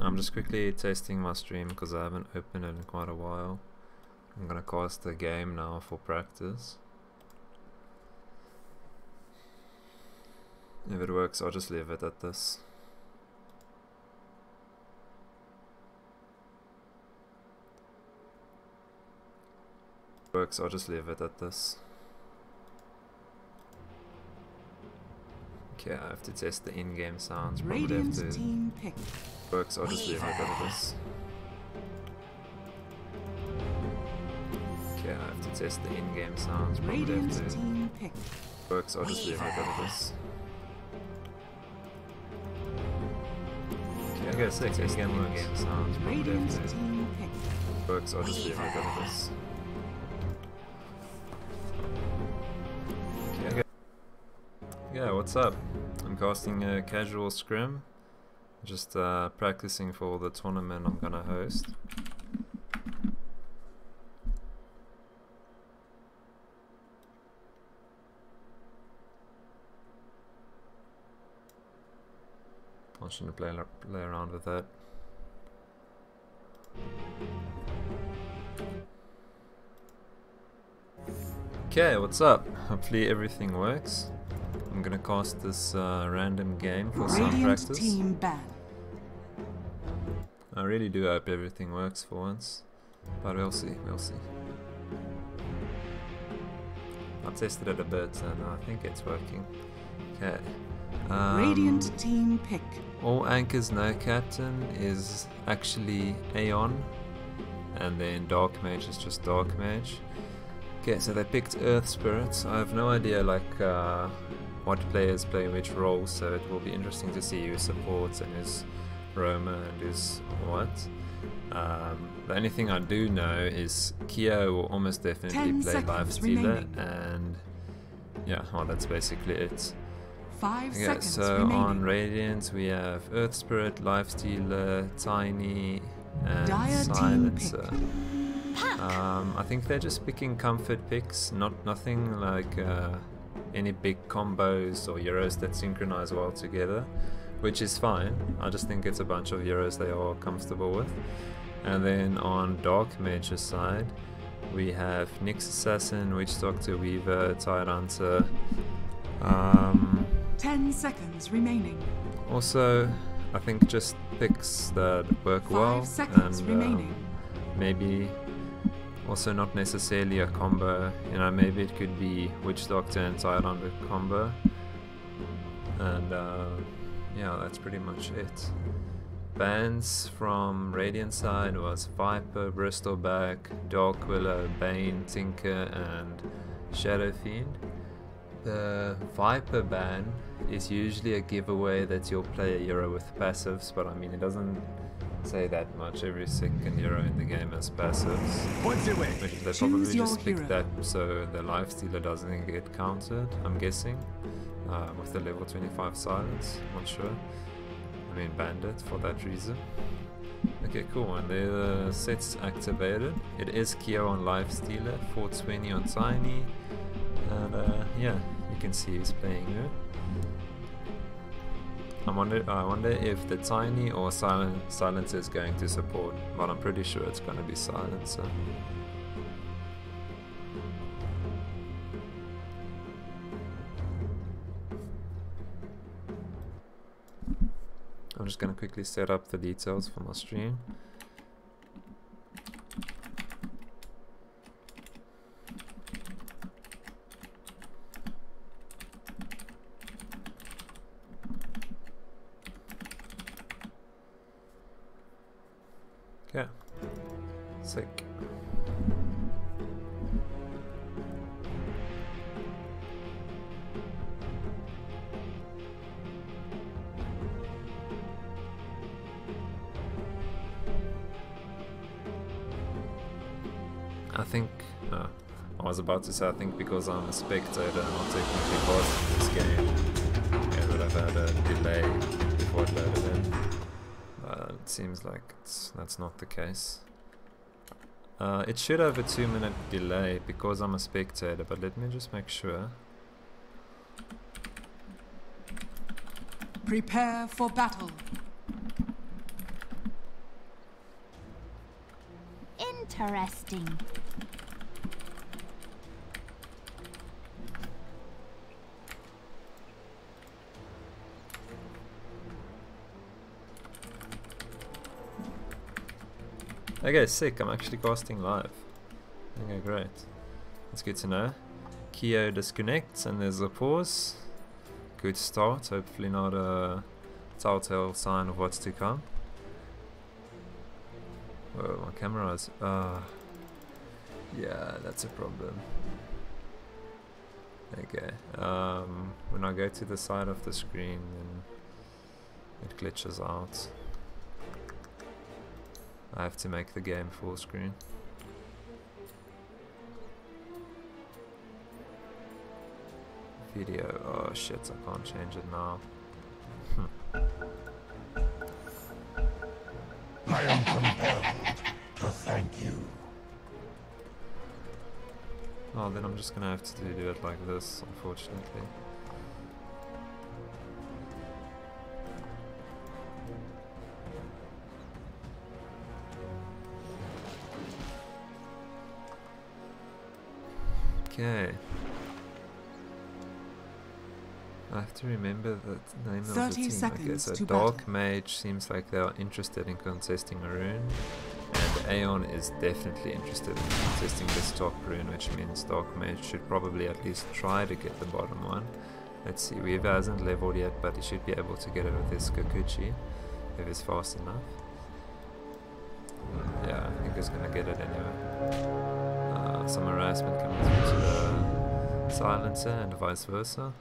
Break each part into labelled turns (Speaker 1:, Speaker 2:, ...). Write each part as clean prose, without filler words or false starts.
Speaker 1: I'm just quickly testing my stream because I haven't opened it in quite a while. I'm gonna cast the game now for practice. If it works, I'll just leave it at this. Works, I'll just leave it at this. Okay, I have to test the in-game sounds. Probably have to.
Speaker 2: Team pick.
Speaker 1: Works, I'll just leave it at this. Okay, I have to test the in-game sounds. Probably have to.
Speaker 2: Team pick.
Speaker 1: Works, I'll just leave it at this. Okay, I guess test in-game sounds. Probably have to.
Speaker 2: Team pick.
Speaker 1: Works, I'll just leave it at this. Yeah, what's up? I'm casting a casual scrim, just practicing for the tournament I'm gonna host. I shouldn't play around with that. Okay, what's up? Hopefully everything works. I'm gonna cast this random game for some practice.
Speaker 2: Team ban.
Speaker 1: I really do hope everything works for once, but we'll see, we'll see. I tested it a bit and I think it's working. Okay.
Speaker 2: Radiant team pick.
Speaker 1: All anchors no captain is actually AoN, and then dark mage is just dark mage. Okay, so they picked Earth Spirits. I have no idea what players play which roles, so it will be interesting to see who supports and who's roamer and who's what. The only thing I do know is Kyo will almost definitely play Lifestealer, and yeah, well, that's basically it.
Speaker 2: 5
Speaker 1: Okay,
Speaker 2: seconds
Speaker 1: so
Speaker 2: remaining.
Speaker 1: on Radiant we have Earth Spirit, Lifestealer, Tiny, and
Speaker 2: Dire team
Speaker 1: Silencer.
Speaker 2: pick.
Speaker 1: I think they're just picking comfort picks, nothing like any big combos or heroes that synchronize well together, which is fine. I just think it's a bunch of heroes they are comfortable with. And then on Dark Mage's side, we have Nyx Assassin, Witch Doctor, Weaver, Tide Hunter.
Speaker 2: 10 seconds remaining.
Speaker 1: Also, I think just picks that work
Speaker 2: 5
Speaker 1: well,
Speaker 2: seconds
Speaker 1: and
Speaker 2: remaining.
Speaker 1: maybe also not necessarily a combo. You know, maybe it could be Witch Doctor and Tide Hunter combo, and yeah, that's pretty much it. Bans from Radiant side was Viper, Bristleback, Dark Willow, Bane, Tinker, and Shadow Fiend. The Viper ban is usually a giveaway that you'll play a hero with passives, but I mean, it doesn't say that much. Every second hero in the game has passives. Which they probably just picked that so the Lifestealer doesn't get countered, I'm guessing, with the level 25 silence. Not sure. I mean, Bandit for that reason. Okay, cool, and the set's activated. It is Kyo on Lifestealer, 420 on Tiny, and yeah, you can see who's playing here. I wonder if the Tiny or Silencer is going to support, but I'm pretty sure it's going to be Silencer. I'm just going to quickly set up the details for my stream. Okay, sick. I think, I was about to say, I think because I'm a spectator and not technically part of this game, I would have had a delay before it loaded in. It seems like that's not the case. It should have a 2-minute delay because I'm a spectator, but let me just make sure.
Speaker 2: Prepare for battle.
Speaker 3: Interesting.
Speaker 1: Okay, sick. I'm actually casting live. Okay, great. That's good to know. Kyo disconnects and there's a pause. Good start. Hopefully not a telltale sign of what's to come. Whoa, my camera is... yeah, that's a problem. Okay. When I go to the side of the screen, then it glitches out. I have to make the game full screen. Video, oh shit, I can't change it now.
Speaker 4: I am compelled to thank you.
Speaker 1: Oh, then I'm just gonna have to do it like this, unfortunately. Okay. I have to remember the name of the
Speaker 2: 30
Speaker 1: team. Okay,
Speaker 2: seconds
Speaker 1: so
Speaker 2: to
Speaker 1: Dark
Speaker 2: battle.
Speaker 1: Mage seems like they are interested in contesting a rune, and AoN is definitely interested in contesting this top rune, which means Dark Mage should probably at least try to get the bottom one. Let's see, Weaver hasn't leveled yet, but he should be able to get it with his Kikuchi if he's fast enough. Yeah, I think he's gonna get it anyway. Some harassment coming through to the silencer and vice versa.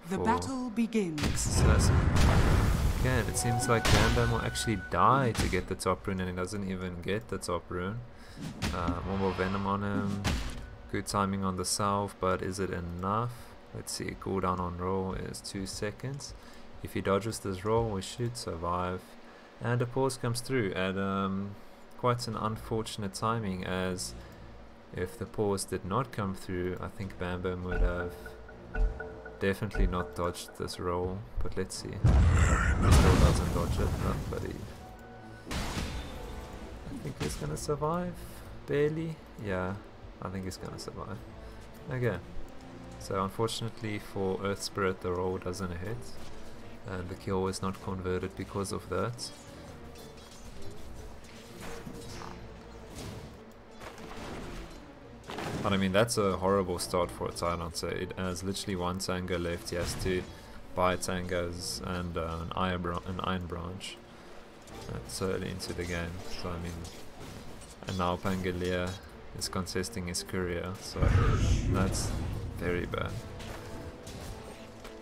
Speaker 2: The
Speaker 1: for
Speaker 2: battle begins.
Speaker 1: Assassin. Okay, and it seems like Bam Bam will actually die to get the top rune, and he doesn't even get the top rune. One more venom on him. Good timing on the salve, but is it enough? Let's see, cooldown on roll is 2 seconds. If he dodges this roll, we should survive. And a pause comes through at quite an unfortunate timing, as if the pause did not come through, I think Bam Bam would have definitely not dodged this roll, but let's see. He still doesn't dodge it, but I think he's gonna survive, barely. Yeah, I think he's gonna survive. Okay, so unfortunately for Earth Spirit the roll doesn't hit, and the kill is not converted because of that. But I mean, that's a horrible start for a Tyrant, so it has literally one tango left. He has to buy tangos and an iron branch. That's early into the game, so I mean, and now Pangolier is contesting his courier, so that's very bad.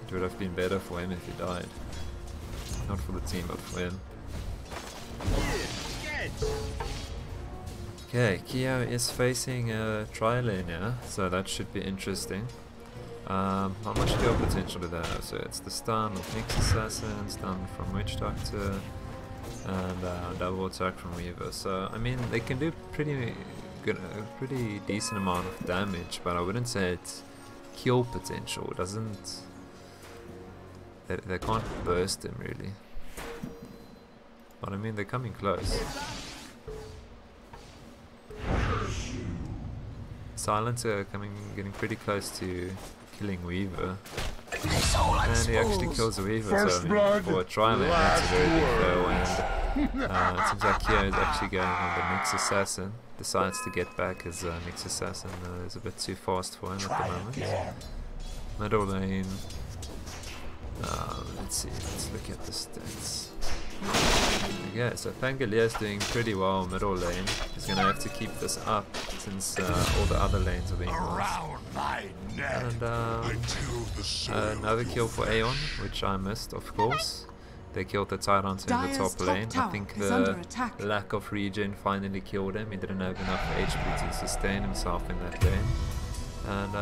Speaker 1: It would have been better for him if he died. Not for the team, but for him. Okay, Kyo is facing a tri-lane here, so that should be interesting. How much kill potential do they have? So it's the stun of Nyx Assassin, stun from Witch Doctor, and double attack from Weaver. So I mean, they can do pretty good, a pretty decent amount of damage, but I wouldn't say it's kill potential. It doesn't. They can't burst him really. But I mean, they're coming close. Silencer getting pretty close to killing Weaver, and he actually kills Weaver. So I mean, for a tri-lane, that's a very big fail. And it seems like Kyo is actually going on the Nyx Assassin. Decides to get back as Nyx Assassin is a bit too fast for him at the moment. Middle lane. Let's see. Let's look at the stats. Okay, so Pangolier is doing pretty well middle lane. He's gonna have to keep this up since all the other lanes are being lost. And another kill for AoN, which I missed, of course. They killed the Tyrant in the top lane. I think the lack of regen finally killed him. He didn't have enough HP to sustain himself in that lane. And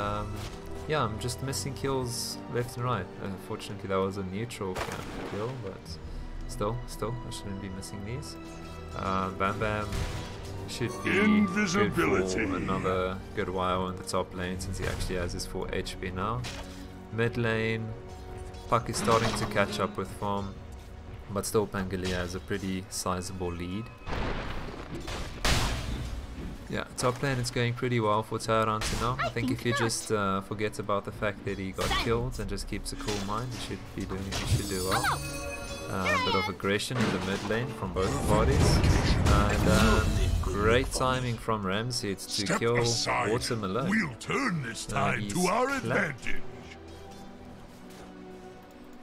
Speaker 1: yeah, I'm just missing kills left and right. Unfortunately, that was a neutral camp kill, but still, I shouldn't be missing these. Bam Bam should be good for another good while in the top lane, since he actually has his full HP now. Mid lane, Puck is starting to catch up with form, but still Pangolier has a pretty sizable lead. Yeah, top lane is going pretty well for Tyrant now. I think if he just forgets about the fact that he got killed and just keeps a cool mind, he should do well. A bit of aggression in the mid lane from both parties, and great timing from Ramsey to kill Watermelon.
Speaker 4: We'll turn this time to our advantage.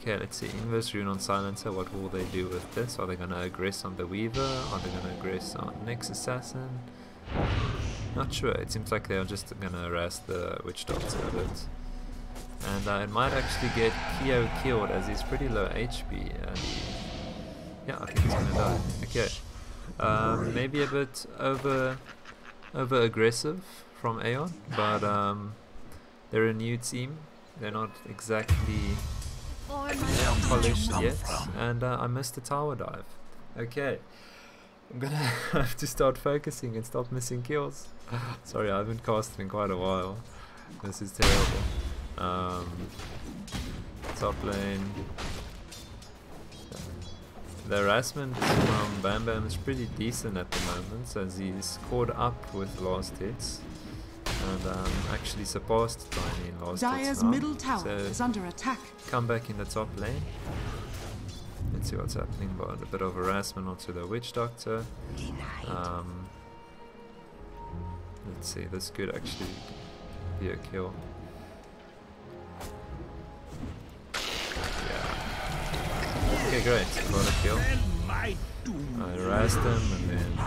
Speaker 1: Okay, let's see. Inverse rune on Silencer. What will they do with this? Are they going to aggress on the Weaver? Are they going to aggress on next Assassin? Not sure. It seems like they're just going to harass the Witch Doctor a bit. And it might actually get Kyo killed as he's pretty low HP. And yeah, I think he's going to die. Okay. Maybe a bit over aggressive from AoN, but they're a new team. They're not exactly polished yet, and I missed the tower dive. Okay, I'm gonna have to start focusing and stop missing kills. Sorry, I haven't casted in quite a while. This is terrible. Top lane. The harassment from Bam Bam is pretty decent at the moment, as he's caught up with last hits and actually surpassed Tiny in last
Speaker 2: Dire's
Speaker 1: hits now.
Speaker 2: middle tower
Speaker 1: So
Speaker 2: is under attack.
Speaker 1: come back in the top lane. Let's see what's happening, but a bit of harassment onto the Witch Doctor. Let's see, this could actually be a kill. Yeah. Okay, great, got a kill. I harassed him and then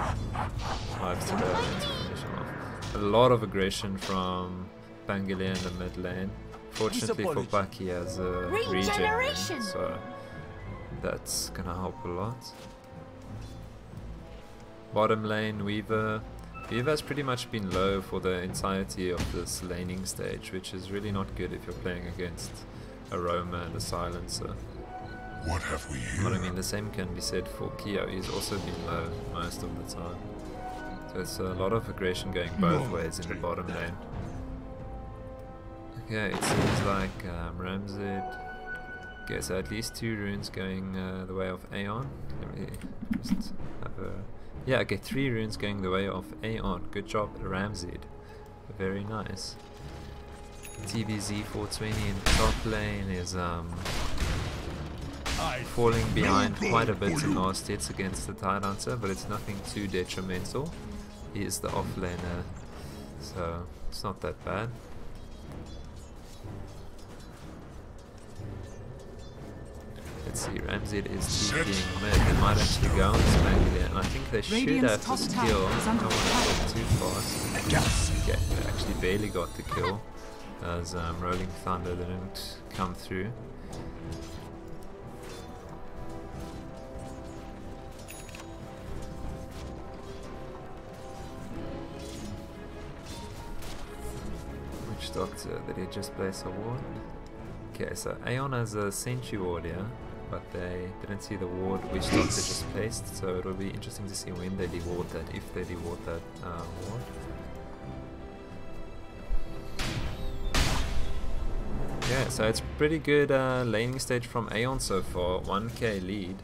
Speaker 1: lives to go and finish him off. A lot of aggression from Pangolier in the mid lane. Fortunately for Buck, he has a regen, so that's gonna help a lot. Bottom lane, Weaver. Weaver's pretty much been low for the entirety of this laning stage, which is really not good if you're playing against a Roamer and a Silencer.
Speaker 4: What have we here?
Speaker 1: But I mean, the same can be said for Kyo. He's also been low most of the time. So it's a lot of aggression going both ways in the bottom lane. Okay, it seems like Ramzed. Okay, so at least 2 runes going the way of AoN. Let me just have a... Yeah, okay, 3 runes going the way of AoN. Good job, Ramzed. Very nice. TBZ 420 in top lane is falling behind quite a bit in last hits against the Tidehunter, but it's nothing too detrimental. He is the offlaner, so it's not that bad. Let's see, Ramzed is TPing mid. They might actually go on Spangler, and I think they should have this kill. I don't want to go too fast. Okay, they actually barely got the kill, as Rolling Thunder didn't come through. Witch Doctor, did he just place a ward? Okay, so AoN has a Sentry ward here, but they didn't see the ward which Doctor just placed, so it will be interesting to see when they deward that, if they deward that ward. Yeah, so it's pretty good laning stage from AoN so far, 1k lead,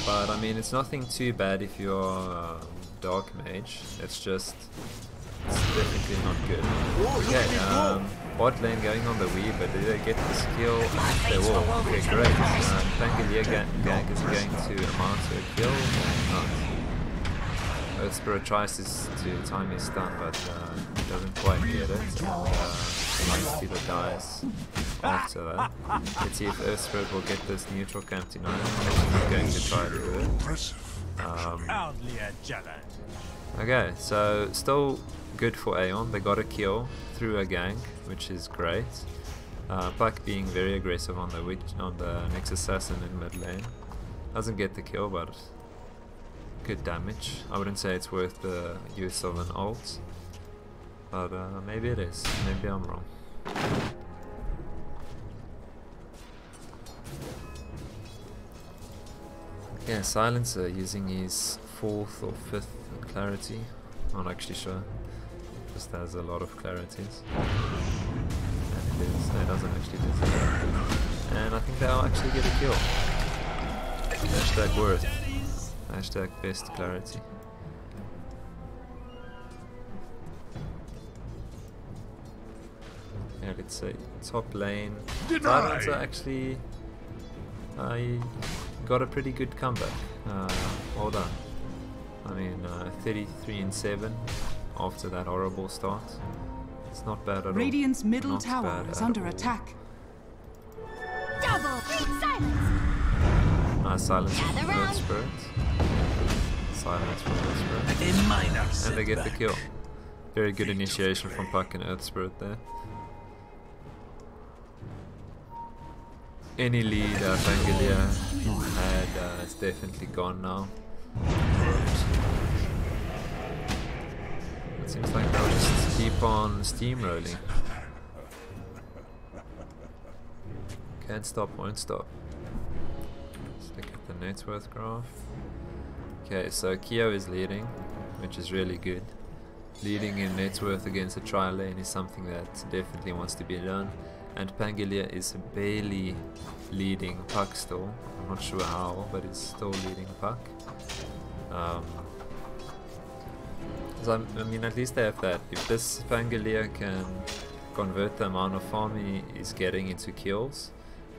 Speaker 1: but I mean it's nothing too bad if you're Dark Mage, it's definitely not good. Okay, bot lane going on the Weaver, did they get the skill? They will. Okay, great. Pangolier gank is going to amount to a kill. Not. Spirit tries to time his stun, but doesn't quite get it. And Stealer dies after that. Let's see if Earth Spirit will get this neutral camp tonight. I'm going to try to do it. Okay, so still good for AoN. They got a kill through a gank, which is great. Puck being very aggressive on the next assassin in mid lane. Doesn't get the kill, but good damage. I wouldn't say it's worth the use of an ult, but maybe it is. Maybe I'm wrong. Yeah, Silencer using his 4th or 5th clarity. Not actually sure. Just has a lot of clarities. And it doesn't actually deserve it. And I think they'll actually get a kill. Hashtag worth. Hashtag best clarity. Yeah, let's say top lane.
Speaker 4: Denied.
Speaker 1: Tyrants are actually got a pretty good comeback. Well done. I mean, 33-7 after that horrible start. It's not bad at all.
Speaker 2: Radiant's middle
Speaker 1: Not
Speaker 2: tower
Speaker 1: bad
Speaker 2: is
Speaker 1: at
Speaker 2: under
Speaker 1: all.
Speaker 2: attack.
Speaker 3: Double silence.
Speaker 1: Nice silence from
Speaker 3: Gather
Speaker 1: Earth
Speaker 3: round.
Speaker 1: Spirit. Silence from Earth Spirit.
Speaker 5: A minor
Speaker 1: And they get the
Speaker 5: setback.
Speaker 1: kill. Very good initiation from Puck and Earth Spirit there. Any lead Pangalia had is definitely gone now. It seems like they'll just keep on steamrolling. Can't stop, won't stop. Let's look at the net worth graph. Okay, so Kyo is leading, which is really good. Leading in net worth against a tri-lane is something that definitely wants to be done. And Pangalia is barely leading Puck still. I'm not sure how, but it's still leading Puck. So I mean, at least they have that. If this Pangalia can convert the amount of farm he is getting into kills,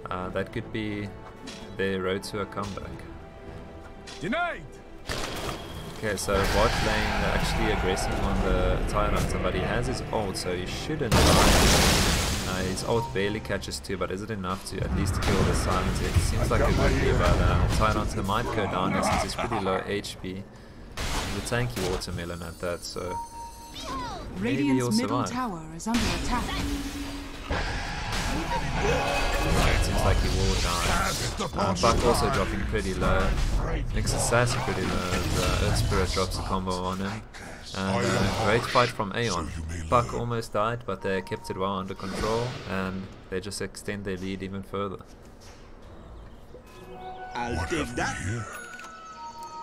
Speaker 1: that could be their road to a comeback.
Speaker 5: Denied.
Speaker 1: Okay, so bot lane, they're actually aggressing on the Tyrant, but he has his ult, so he shouldn't die. His ult barely catches 2, but is it enough to at least kill the Silence? It seems like it would be, but Tyrant might go down here since he's pretty low HP. The tanky watermelon at that, so maybe he'll
Speaker 2: Radiant's middle
Speaker 1: survive.
Speaker 2: tower is under attack.
Speaker 1: It seems like he will die. Buck also dropping pretty low. Makes assassin pretty low. The Earth Spirit drops a combo on him. And great fight from AoN. Buck almost died, but they kept it well under control, and they just extend their lead even further.
Speaker 5: I'll
Speaker 4: What
Speaker 5: take
Speaker 4: have
Speaker 5: that.
Speaker 4: we here?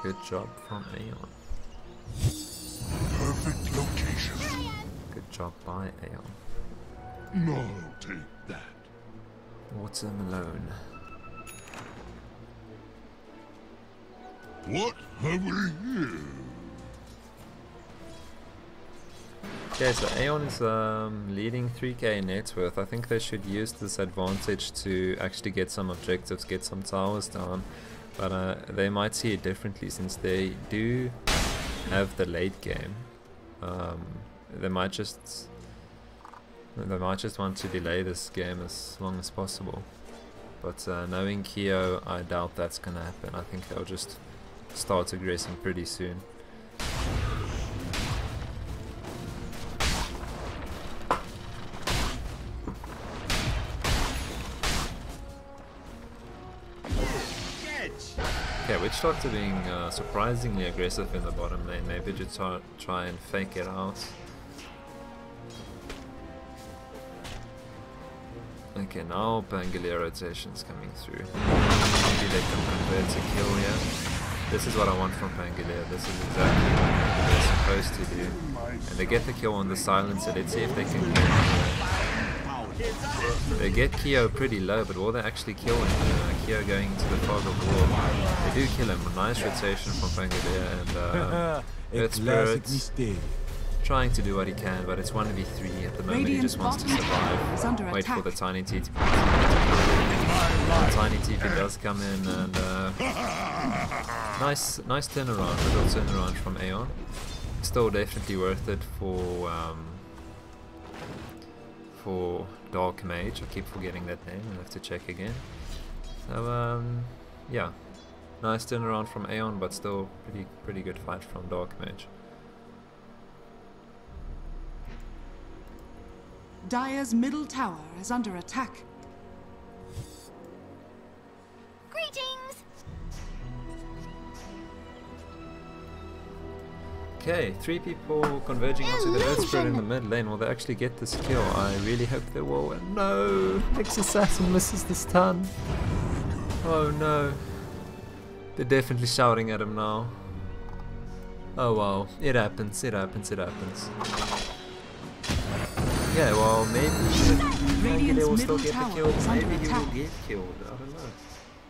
Speaker 1: Good job from AoN.
Speaker 4: Perfect location.
Speaker 1: Good job by AoN.
Speaker 4: No, take that.
Speaker 1: Watermelon.
Speaker 4: What have we here?
Speaker 1: Okay, so AoN is leading 3k in net worth. I think they should use this advantage to actually get some objectives, get some towers down. But they might see it differently since they do have the late game. They might just want to delay this game as long as possible. But knowing Kyo, I doubt that's gonna happen. I think they'll just start aggressing pretty soon. Okay, Witch Doctor being surprisingly aggressive in the bottom lane. Maybe just try and fake it out. Okay, now Pangalia rotation's coming through. Maybe they can convert to kill here. This is what I want from Pangalia. This is exactly what they're supposed to do. And they get the kill on the Silencer. Let's see if they can get They get Kyo pretty low, but will they actually kill him? Kyo going into the fog of war. They do kill him. A nice rotation from Pangalia and Earth Spirit trying to do what he can, but it's 1v3 at the moment. He just wants to survive. Wait for the tiny TP. The tiny TP does come in, and nice turnaround, little turnaround from AoN. Still definitely worth it for Dark Mage. I keep forgetting that name. I'll have to check again. So yeah, nice turnaround from AoN, but still pretty good fight from Dark Mage.
Speaker 2: Dire's middle tower is under attack.
Speaker 3: Greetings.
Speaker 1: Okay, 3 people converging onto the Earth Spirit in the mid lane. Will they actually get this kill? I really hope they will. And no! Next Assassin misses the stun. Oh no. They're definitely shouting at him now. Oh wow. It happens, it happens, it happens. Yeah, well, maybe
Speaker 2: Radiant's
Speaker 1: will still
Speaker 2: middle
Speaker 1: get the
Speaker 2: tower
Speaker 1: kill.
Speaker 2: is under
Speaker 1: Maybe he will
Speaker 2: attack.
Speaker 1: get killed. I don't know.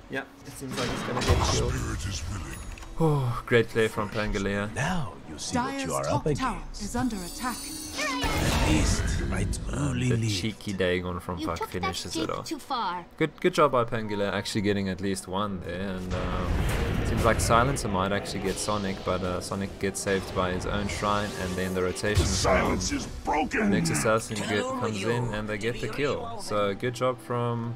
Speaker 1: Yeah, it seems like he's gonna get killed.
Speaker 4: Spirit is willing.
Speaker 1: Oh, great play from Pangalia.
Speaker 5: Now you You see what
Speaker 2: Dire's
Speaker 5: you are
Speaker 2: top
Speaker 5: up
Speaker 2: tower
Speaker 5: against.
Speaker 2: is under attack.
Speaker 5: At least right early
Speaker 1: The
Speaker 5: lead.
Speaker 1: cheeky Dagon from
Speaker 3: You
Speaker 1: Puck
Speaker 3: took that
Speaker 1: finishes it
Speaker 3: step
Speaker 1: off.
Speaker 3: too far.
Speaker 1: Good job by Pangela actually getting at least one there, and seems like Silencer might actually get Sonic, but Sonic gets saved by his own shrine, and then the rotation from
Speaker 4: Silence is broken.
Speaker 1: next assassin comes in and they get the kill. So good job from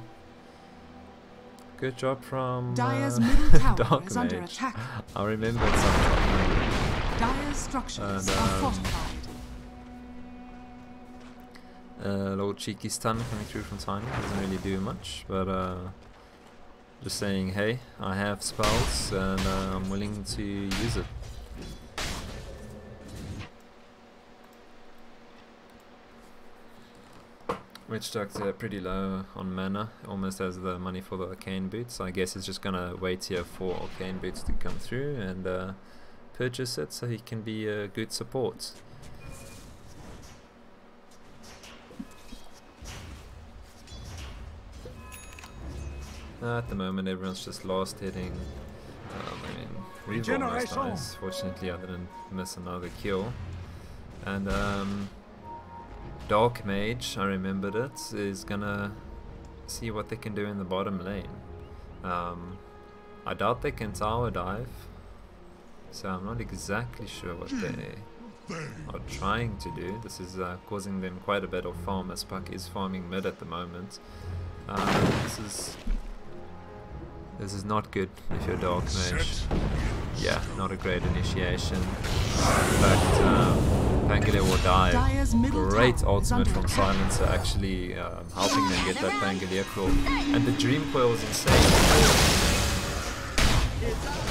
Speaker 2: Dire's middle tower
Speaker 1: Dark
Speaker 2: is under
Speaker 1: Mage.
Speaker 2: attack.
Speaker 1: I remember some.
Speaker 2: Dire's structures
Speaker 1: And,
Speaker 2: are fortified.
Speaker 1: Little cheeky stun coming through from Tiny, doesn't really do much, but just saying, hey, I have spells and I'm willing to use it. Witch Doctor pretty low on mana, almost has the money for the arcane boots. I guess he's just gonna wait here for arcane boots to come through and purchase it so he can be a good support. At the moment everyone's just last hitting. I mean, Reaver almost nice. Fortunately I didn't miss another kill. And Dark Mage, I remembered it, is gonna see what they can do in the bottom lane. I doubt they can tower dive, so I'm not exactly sure what they are trying to do. This is causing them quite a bit of farm, as Puck is farming mid at the moment. This is not good if you're Dark Mage. Yeah, not a great initiation. In fact, Pangolier will die. Great ultimate from Silencer, actually helping them get that Pangolier kill. And the Dream Coil is insane.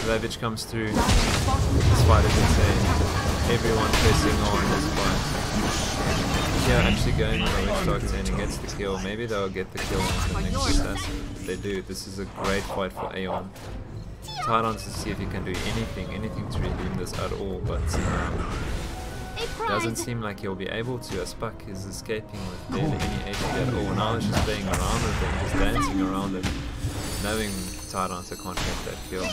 Speaker 1: Ravage comes through. This fight is insane. Everyone pressing on this fight. Yeah, actually going on the Witch Doctor and he gets the kill. Maybe they'll get the kill on the next assassin. If they do, this is a great fight for AoN. Tyrants to see if he can do anything to redeem this at all, but doesn't seem like he'll be able to, as Puck is escaping with barely any HP at all. Now he's just playing around with him, just dancing around it, knowing Tyrants can't get that kill.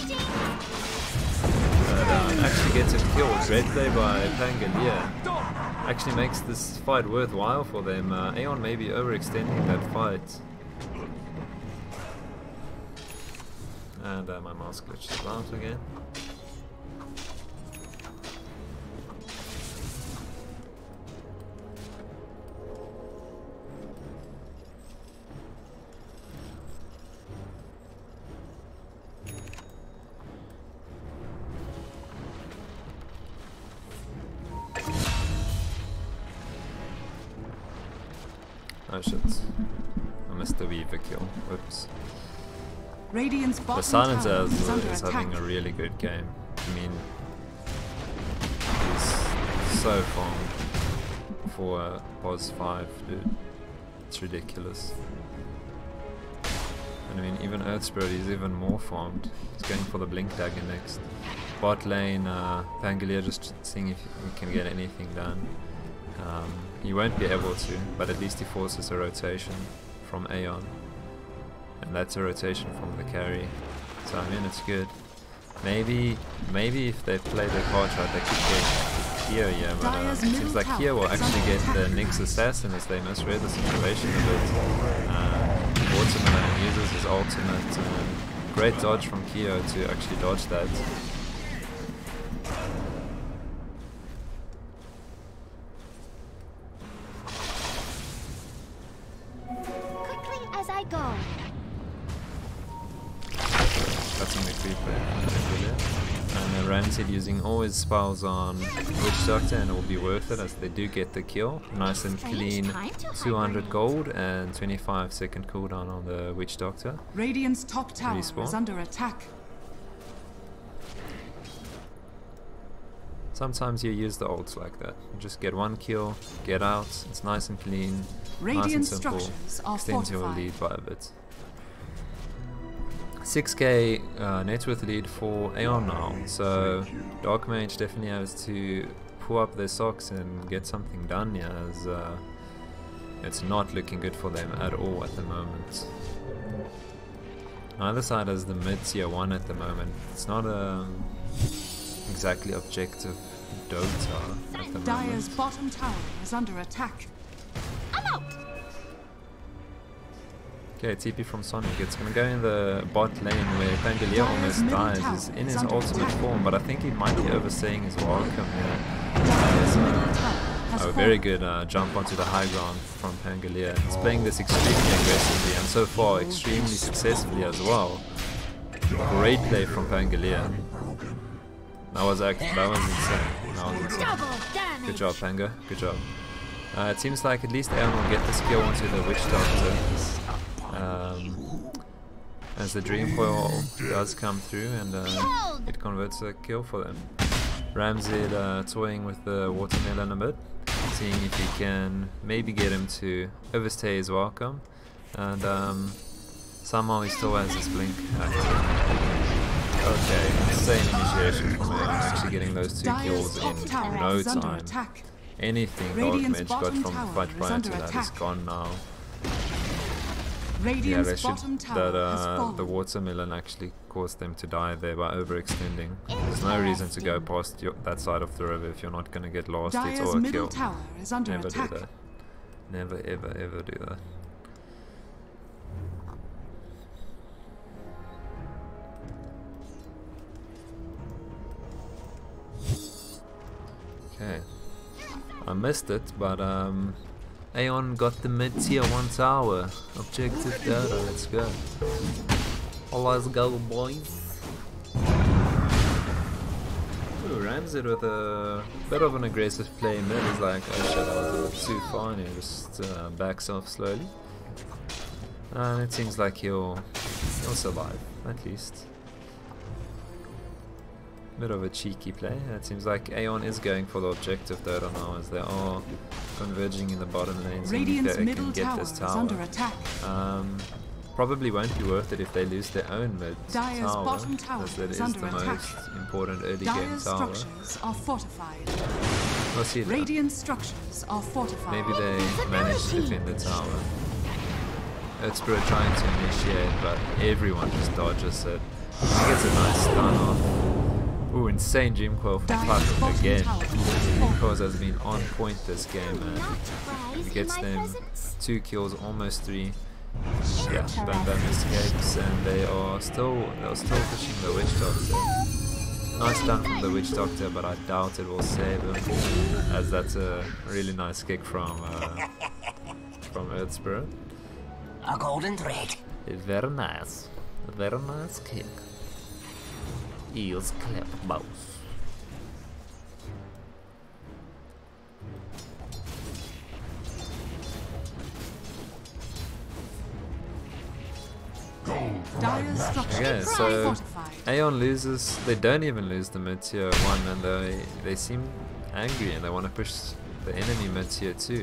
Speaker 1: But actually gets a kill. Great play by Pangolier. Actually makes this fight worthwhile for them. AoN may be overextending that fight. And my mouse glitches out again. Oh shit, I missed the Weaver kill, whoops.
Speaker 2: Radiant's
Speaker 1: The
Speaker 2: bottom
Speaker 1: Silencer
Speaker 2: tower is under
Speaker 1: is
Speaker 2: attack.
Speaker 1: having a really good game. I mean, he's so farmed for POS 5, dude. It's ridiculous. And I mean, even Earthspirit is even more farmed. He's going for the Blink Dagger next. Bot lane, Pangolier just seeing if he can get anything done. He won't be able to, but at least he forces a rotation from AoN. And that's a rotation from the carry. So I mean, it's good. Maybe if they play their cards right, they could get Kia, yeah, but it seems like Kia will actually get the next assassin as they misread the situation a bit. Watermelon uses his ultimate. Great dodge from Kia to actually dodge that.
Speaker 3: Quickly as I go.
Speaker 1: Cutting the creeper. And Rancid using all his spells on Witch Doctor, and it will be worth it as they do get the kill. Nice and clean 200 gold and 25-second cooldown on the Witch Doctor.
Speaker 2: Radiant's top tower
Speaker 1: Respawn.
Speaker 2: is under attack.
Speaker 1: Sometimes you use the ults like that. You just get one kill, get out, it's nice and clean, nice and
Speaker 2: Radiant
Speaker 1: simple,
Speaker 2: structures are
Speaker 1: extends your
Speaker 2: fortified.
Speaker 1: lead by a bit. 6k net worth lead for AoN now, so Dark Mage definitely has to pull up their socks and get something done here, as it's not looking good for them at all at the moment. Neither side has the mid tier 1 at the moment. It's not exactly objective Dota at the
Speaker 2: Dire's
Speaker 1: moment.
Speaker 2: bottom tower is under attack.
Speaker 3: I'm out.
Speaker 1: Okay, TP from Sonic. It's gonna go in the bot lane where Pangolier
Speaker 2: Dire's
Speaker 1: almost
Speaker 2: middle
Speaker 1: dies.
Speaker 2: tower
Speaker 1: He's in
Speaker 2: is
Speaker 1: his
Speaker 2: under
Speaker 1: ultimate
Speaker 2: attack.
Speaker 1: form, but I think he might be overstaying his welcome here.
Speaker 2: Dire's middle tower has
Speaker 1: Oh,
Speaker 2: fallen.
Speaker 1: very good jump onto the high ground from Pangolier. He's playing this extremely aggressively and so far extremely successfully as well. Great play from Pangolier. That was insane. That was insane.
Speaker 3: Double damage.
Speaker 1: Good job, Panga. Good job. It seems like at least AoN will get the skill onto the Witch Doctor. As the Dream Coil does come through and it converts a kill for them. Ramsey toying with the watermelon a bit, seeing if he can maybe get him to overstay his welcome, and somehow he still has his blink active. Okay, insane initiation from him, actually getting those 2 kills
Speaker 2: Dire's top
Speaker 1: in
Speaker 2: tower
Speaker 1: no
Speaker 2: is under
Speaker 1: time.
Speaker 2: attack.
Speaker 1: Anything Dark
Speaker 2: Radiant's
Speaker 1: Mage got
Speaker 2: bottom
Speaker 1: from the
Speaker 2: tower
Speaker 1: fight
Speaker 2: is
Speaker 1: prior
Speaker 2: under
Speaker 1: to that is
Speaker 2: attack.
Speaker 1: gone now. Yeah,
Speaker 2: Radiant's
Speaker 1: they should,
Speaker 2: bottom tower has fallen.
Speaker 1: the watermelon actually caused them to die there by overextending. There's no reason to go past that side of the river if you're not going to get lost hits
Speaker 2: Dire's
Speaker 1: or a
Speaker 2: middle
Speaker 1: kill.
Speaker 2: tower is under
Speaker 1: Never
Speaker 2: attack.
Speaker 1: do that. Never ever ever do that. Okay. I missed it, but AoN got the mid-tier 1 tower. Objective Dota, let's go. Let's go, boys. Ooh, Ramsey with a bit of an aggressive play mid is like, oh shit, I was a bit too far, and he just backs off slowly. And it seems like he'll survive, at least. Bit of a cheeky play. It seems like AoN is going for the objective Dota now, as they are converging in the bottom lane, so
Speaker 2: Radiant's
Speaker 1: they
Speaker 2: middle
Speaker 1: can get
Speaker 2: tower
Speaker 1: this
Speaker 2: is
Speaker 1: tower.
Speaker 2: under attack.
Speaker 1: Probably won't be worth it if they lose their own mid
Speaker 2: Dire's
Speaker 1: tower,
Speaker 2: bottom tower
Speaker 1: as that
Speaker 2: is
Speaker 1: is
Speaker 2: under
Speaker 1: the
Speaker 2: attack.
Speaker 1: most important early game
Speaker 2: Dire's
Speaker 1: tower.
Speaker 2: structures are fortified.
Speaker 1: We'll see that.
Speaker 2: Radiant structures are fortified.
Speaker 1: Maybe they manage to defend the tower. Earthspirit trying to initiate, but everyone just dodges it. He gets a nice stun off. Ooh, insane Dream Coil from
Speaker 2: Dire's
Speaker 1: Puck
Speaker 2: bottom
Speaker 1: again.
Speaker 2: tower is
Speaker 1: Dream
Speaker 2: fallen.
Speaker 1: Coil has been on point this game, and
Speaker 3: Not rise
Speaker 1: he
Speaker 3: in
Speaker 1: gets
Speaker 3: my
Speaker 1: them
Speaker 3: presence.
Speaker 1: 2 kills, almost 3. Yeah, Bam Bam escapes, and they're still pushing the Witch Doctor. Nice stun from the Witch Doctor, but I doubt it will save him, as that's a really nice kick from Earthspirit.
Speaker 6: A golden thread.
Speaker 1: Very nice kick. Eels clap bows.
Speaker 2: Dire's structures
Speaker 1: Okay,
Speaker 2: are
Speaker 1: so
Speaker 2: fortified.
Speaker 1: AoN loses. They don't even lose the mid tier 1, and they seem angry and they want to push the enemy mid tier 2.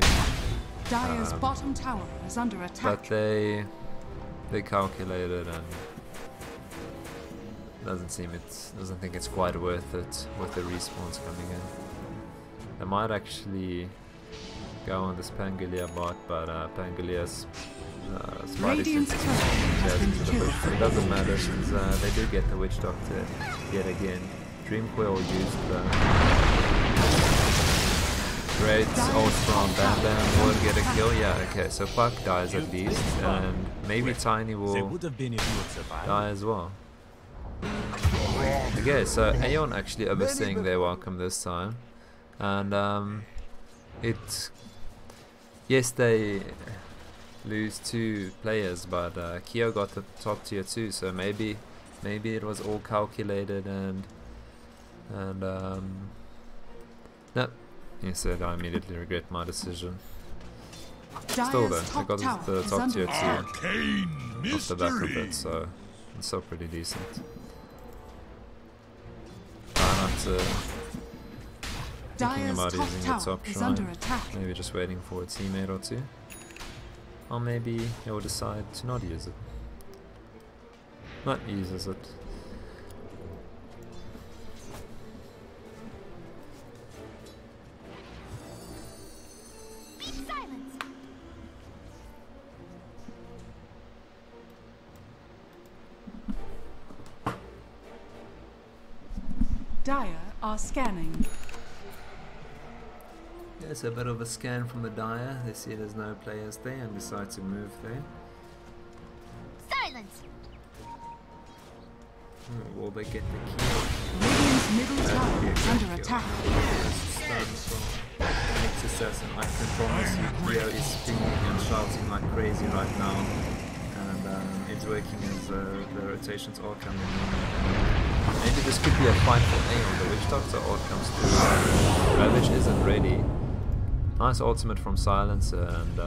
Speaker 2: Dire's bottom tower is under attack.
Speaker 1: But they calculated and doesn't think it's quite worth it with the respawns coming in. They might actually go on this Pangolier bot, but Pangolier's Spidey
Speaker 2: Radiant's
Speaker 1: senses
Speaker 2: turret has been
Speaker 1: to the
Speaker 2: killed.
Speaker 1: bush. It doesn't matter since they do get the Witch Doctor yet again. Dream Coil used the great ult from Bam Bam will get a kill. Yeah, okay, so Puck dies at least, and maybe Tiny
Speaker 5: They
Speaker 1: will
Speaker 5: would have been if you had survived.
Speaker 1: die as well. Okay, so AoN actually overstaying their welcome this time, and yes, they lose 2 players, but Kyo got the top tier 2, so maybe it was all calculated, and no, instead I immediately regret my decision. Still though,
Speaker 2: Dire's
Speaker 1: I
Speaker 2: top
Speaker 1: got
Speaker 2: tower
Speaker 1: the
Speaker 2: is
Speaker 1: top
Speaker 2: under
Speaker 1: tier 2
Speaker 2: attack.
Speaker 4: Arcane
Speaker 1: off the back of
Speaker 4: mystery.
Speaker 1: it, so it's still pretty decent. Try not to thinking
Speaker 2: Dire's
Speaker 1: about
Speaker 2: top
Speaker 1: using the
Speaker 2: tower
Speaker 1: top
Speaker 2: is
Speaker 1: shrine.
Speaker 2: under attack.
Speaker 1: Maybe just waiting for a teammate or 2. Or maybe he'll decide to not use it. Not uses it.
Speaker 3: Silence.
Speaker 2: Dire are scanning.
Speaker 1: There's a bit of a scan from the Dire. They see there's no players there and decide to move there.
Speaker 3: Silence.
Speaker 1: Will they get the kill?
Speaker 2: Radiant's middle tower is under attack.
Speaker 1: Next assassin, I can promise you, Leo is spinning and shouting like crazy right now, and it's working as the rotations all coming in. Maybe this could be a fight for AoN. The Witch Doctor ult comes through. Ravage isn't ready. Nice ultimate from Silencer, and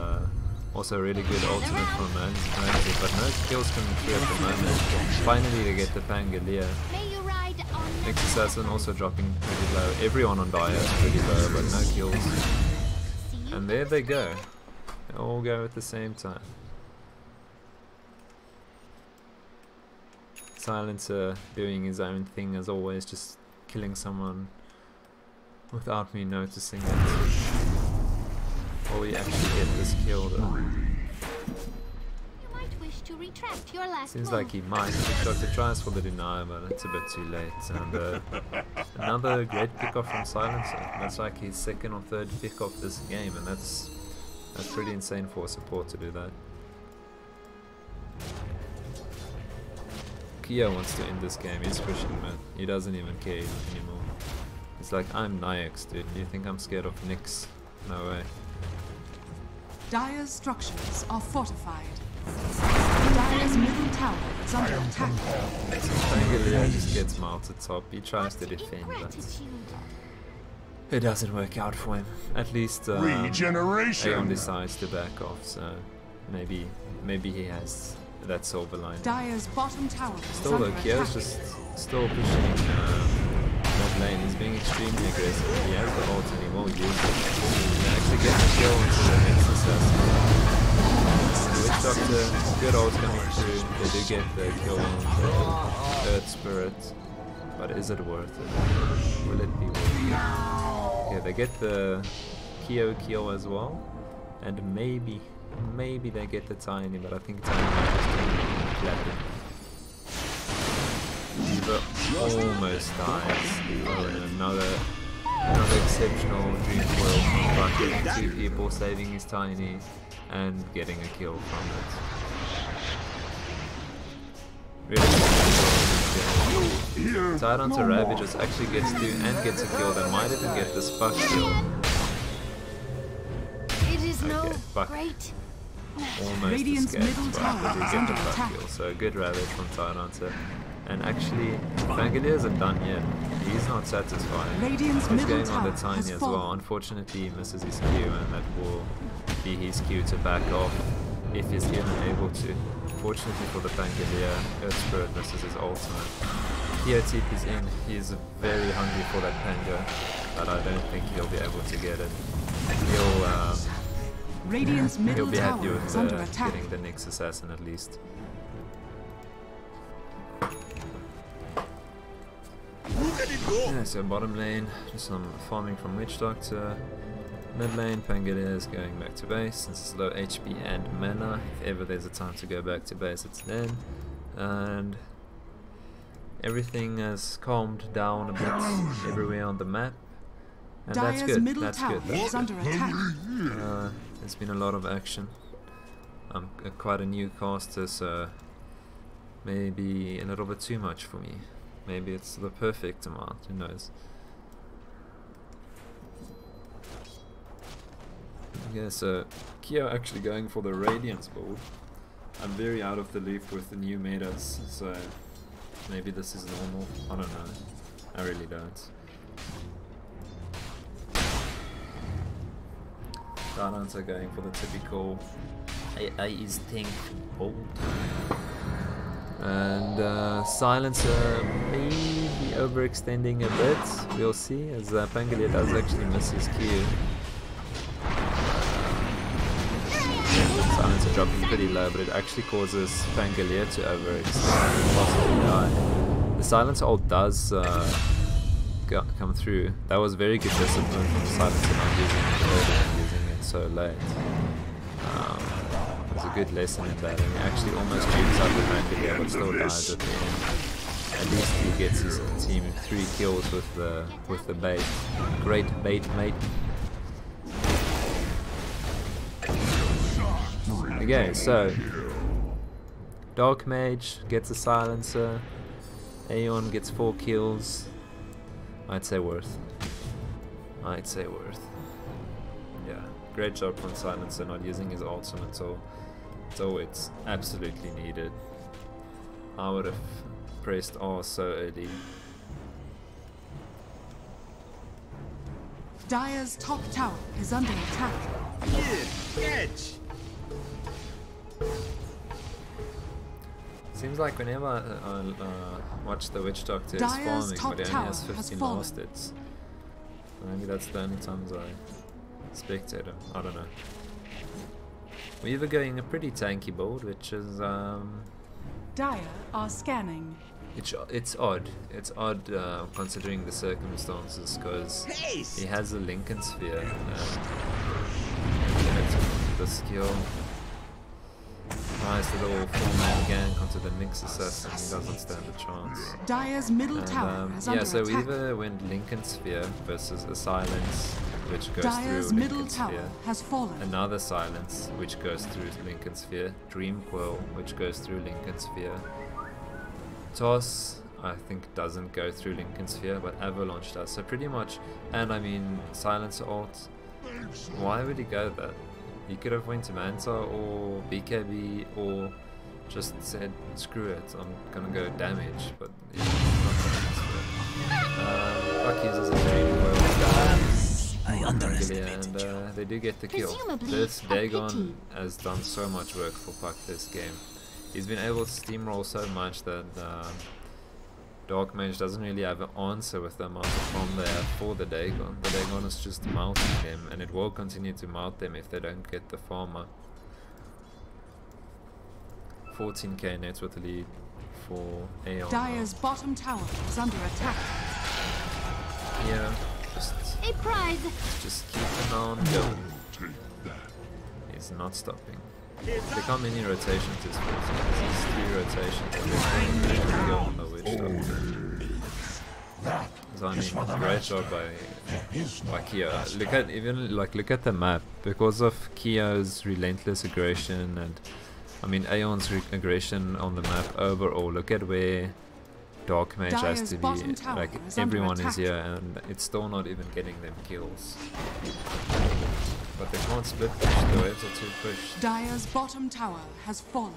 Speaker 1: also really good ultimate from Ramsey, but no kills coming through at the moment. Finally they get the Pangolier.
Speaker 3: May you ride on
Speaker 1: Next assassin also dropping pretty low. Everyone on Dire is pretty low, but no kills. And there they go. They all go at the same time. Silencer doing his own thing as always, just killing someone without me noticing it. Or we actually get this kill though.
Speaker 3: You might wish to retract your last
Speaker 1: Seems
Speaker 3: move.
Speaker 1: like he might. The Doctor tries for the deny, but it's a bit too late. And another great pickoff from Silencer. That's like his second or third pickoff this game, and that's pretty insane for a support to do that. Kia wants to end this game. He's pushing, man. He doesn't even care anymore. He's like, I'm Nyx, dude. Do you think I'm scared of Nyx? No way.
Speaker 2: Dire's structures are fortified. Dire's middle tower is under attack.
Speaker 1: Pangolier just gets mounted top. He tries to defend, but
Speaker 3: Ingratitude.
Speaker 1: it doesn't work out for him. At least
Speaker 4: Regeneration.
Speaker 1: AoN decides to back off, so maybe he has that silver line.
Speaker 2: Dire's bottom tower is
Speaker 1: Still
Speaker 2: under
Speaker 1: though,
Speaker 2: attack.
Speaker 1: Kyo's just still pushing that lane. He's being extremely aggressive. He has the ult and he will use it. He actually gets a kill into the next assassin. The Witch Doctor, good ult coming through. They do get the kill on the Earth Spirit. But is it worth it? Will it be worth it? Okay, they get the Kyo kill as well. And maybe they get the Tiny, but I think Tiny might just clap it. Diva almost dies. Oh, and another exceptional dream foil from Bucket. Two people saving his Tiny and getting a kill from it. Really tied onto Ravages actually gets to and gets a kill. They might even get this Buck kill.
Speaker 3: It is no
Speaker 1: Okay, Buck
Speaker 3: great.
Speaker 1: almost
Speaker 2: Radiant's
Speaker 1: escapes,
Speaker 2: middle
Speaker 1: but
Speaker 2: tower
Speaker 1: they do
Speaker 2: is
Speaker 1: get
Speaker 2: under
Speaker 1: the Buck
Speaker 2: attack.
Speaker 1: kill. So a good Ravage from Tyrant. And actually, Pangolier isn't done yet. He's not satisfied.
Speaker 2: Radiant's
Speaker 1: He's
Speaker 2: middle
Speaker 1: going on the
Speaker 2: tower
Speaker 1: Tiny
Speaker 2: has
Speaker 1: as well.
Speaker 2: fallen.
Speaker 1: Unfortunately, he misses his Q, and that will be his cue to back off if he's even able to. Fortunately for the Pangolier, Earth Spirit misses his ultimate. TOTP is in. He is very hungry for that Pango, but I don't think he'll be able to get it.
Speaker 2: Radiant's
Speaker 1: He'll
Speaker 2: middle
Speaker 1: be happy
Speaker 2: tower
Speaker 1: with
Speaker 2: is under attack.
Speaker 1: getting the next assassin at least.
Speaker 5: Look at it go!
Speaker 1: Yeah, so bottom lane, just some farming from Witch Doctor. Mid lane, Pangolier is going back to base since it's low HP and mana. If ever there's a time to go back to base, it's then. And everything has calmed down a bit everywhere on the map. And that's
Speaker 2: Dire's
Speaker 1: good,
Speaker 2: middle
Speaker 1: that's
Speaker 2: tower
Speaker 1: good.
Speaker 2: is under attack.
Speaker 1: There's been a lot of action. I'm quite a new caster, so maybe a little bit too much for me. Maybe it's the perfect amount, who knows. Yeah, so Kia actually going for the Radiance build. I'm very out of the loop with the new metas, so maybe this is normal. I don't know. I really don't. Darnans are going for the typical AI's tank build. And Silencer may be overextending a bit. We'll see, as Pangolier does actually miss his Q. Silencer dropping pretty low, but it actually causes Pangolier to overextend and possibly die. The Silencer ult does come through. That was very good discipline from Silencer not using it early and using it so late. It was a good lesson in that, and he actually almost jukes out the Pangolier but still dies at the end. At least he gets his team 3 kills with the bait. Great bait, mate. Okay, so Dark Mage gets a silencer, AoN gets 4 kills. I'd say worth. Yeah, great job from Silencer not using his ultimate so it's absolutely needed. I would have pressed R so early.
Speaker 2: Dire's top tower is under attack.
Speaker 5: Catch!
Speaker 1: Seems like whenever I watch the Witch Doctor is
Speaker 2: Dire's
Speaker 1: farming,
Speaker 2: top
Speaker 1: but he only
Speaker 2: tower
Speaker 1: has
Speaker 2: has
Speaker 1: 15
Speaker 2: fallen.
Speaker 1: last hits. Maybe that's the only times I spectate him. I don't know. We're either going a pretty tanky build, which is
Speaker 2: Dire are scanning.
Speaker 1: it's odd. It's odd considering the circumstances, because he has a Lincoln Sphere and the skill. Nice little 4-man gank onto the Nyx assassin. He doesn't stand a chance.
Speaker 2: Dire's middle tower is under
Speaker 1: yeah, so we
Speaker 2: attack.
Speaker 1: either went Lincoln Sphere versus a silence, which goes
Speaker 2: Dire's
Speaker 1: through
Speaker 2: middle
Speaker 1: Lincoln
Speaker 2: tower
Speaker 1: Sphere.
Speaker 2: has fallen.
Speaker 1: Another silence, which goes through Lincoln Sphere. Dream Coil, which goes through Lincoln Sphere. Toss, I think, doesn't go through Lincoln Sphere, but Avalanche does. So pretty much, and I mean, Silence Alt. Why would he go there? He could have went to Manta or BKB or just said, screw it, I'm gonna go damage, but yeah, not Fuck uses a Dream Coil.
Speaker 6: I underestimated you.
Speaker 1: And they do get the kill.
Speaker 3: Presumably
Speaker 1: This
Speaker 3: a
Speaker 1: Dagon
Speaker 3: pity.
Speaker 1: has done so much work for Puck this game. He's been able to steamroll so much that Dark Mage doesn't really have an answer with the amount of farm they have for the Dagon. The Dagon is just mounting them, and it will continue to mount them if they don't get the farm up. 14k net with the lead for AoN.
Speaker 2: Dire's bottom tower is under attack.
Speaker 1: Yeah,
Speaker 3: A prize.
Speaker 1: just keep him on going.
Speaker 4: Take that.
Speaker 1: He's not stopping. Look how many rotations is 14. This is 3 rotations. And they're going to go on the Witch Doctor. So I mean, great job by Kyo. Look at the map. Because of Kyo's relentless aggression and I mean AoN's aggression on the map overall. Look at where Dark Mage has
Speaker 2: Dire's
Speaker 1: to be.
Speaker 2: bottom tower
Speaker 1: Like
Speaker 2: is under
Speaker 1: everyone is
Speaker 2: attack.
Speaker 1: here, and it's still not even getting them kills. But they can't split push. The waves are too pushed.
Speaker 2: Dire's bottom tower has fallen.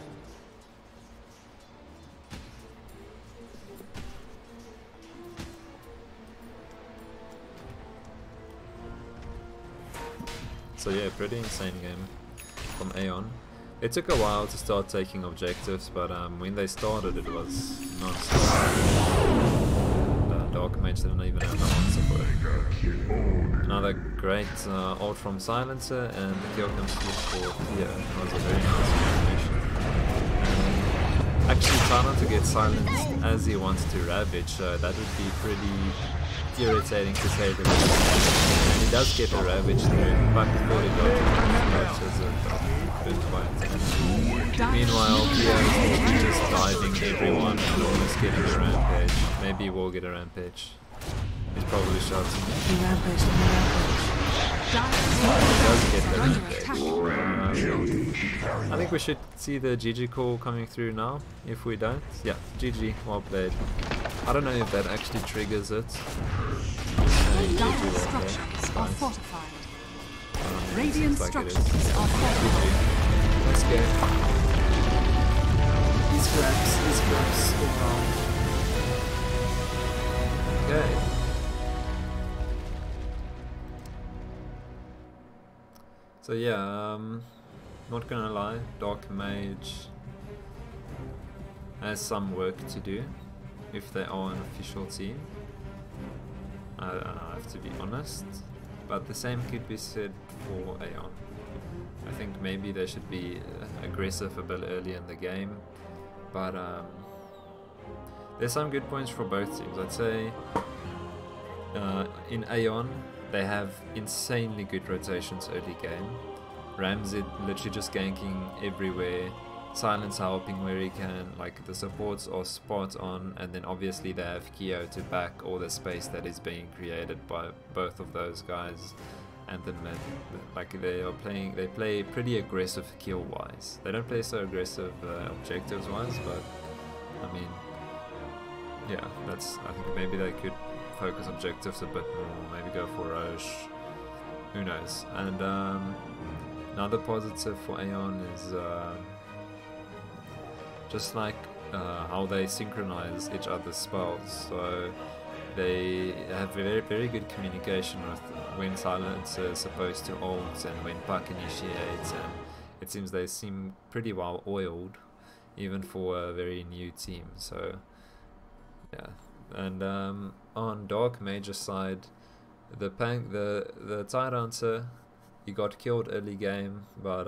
Speaker 1: So yeah, pretty insane game from AoN. It took a while to start taking objectives, but when they started it was non-stop. And Dark Mage didn't even have an answer for it. Another great ult from Silencer, and the kill comes through for Kyo. It was a very nice combination. Actually try not to get silenced as he wants to Ravage, that would be pretty irritating to say the least. And he does get a Ravage through, but before he got flashes it been quite intense. Meanwhile, Kyo is just diving everyone and almost getting a rampage. Maybe he will get a rampage. He's probably shouting. He does get the rampage. I think we should see the GG call coming through now. If we don't, yeah, GG, well played. I don't know if that actually triggers it.
Speaker 2: Dire's structures are fortified. Radiant
Speaker 1: Seems like it is.
Speaker 2: structures are fortified.
Speaker 1: Let's go. These grabs go wrong. Okay. So yeah, not gonna lie, Dark Mage has some work to do if they are an official team. I have to be honest, but the same could be said for AoN. I think maybe they should be aggressive a bit early in the game, but there's some good points for both teams. I'd say in AoN they have insanely good rotations early game. Ramsey literally just ganking everywhere, Silence helping where he can, like the supports are spot on, and then obviously they have Kyo to back all the space that is being created by both of those guys. and the mid. Like they play pretty aggressive kill wise. They don't play so aggressive objectives wise, but I mean, yeah, I think maybe they could focus objectives a bit more, maybe go for Roche, who knows. And another positive for AoN is just like how they synchronize each other's spells. So they have very good communication with when Silencer is supposed to ult and when Puck initiates, and it seems they seem pretty well oiled even for a very new team. So yeah. And on Dark Mage's side, the Tyrantser, he got killed early game, but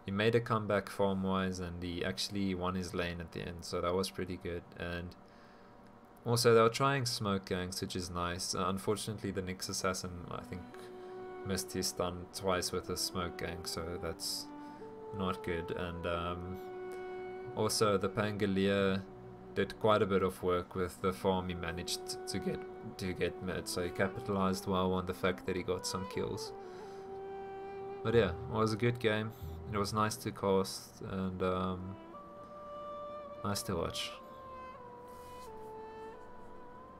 Speaker 1: he made a comeback farm wise, and he actually won his lane at the end, so that was pretty good. And also they were trying smoke ganks, which is nice. Unfortunately the Nyx Assassin, I think, missed his stun twice with a smoke gank, so that's not good. And also the Pangolier did quite a bit of work with the farm he managed to get mid, so he capitalized well on the fact that he got some kills. But yeah, it was a good game. It was nice to cast and nice to watch.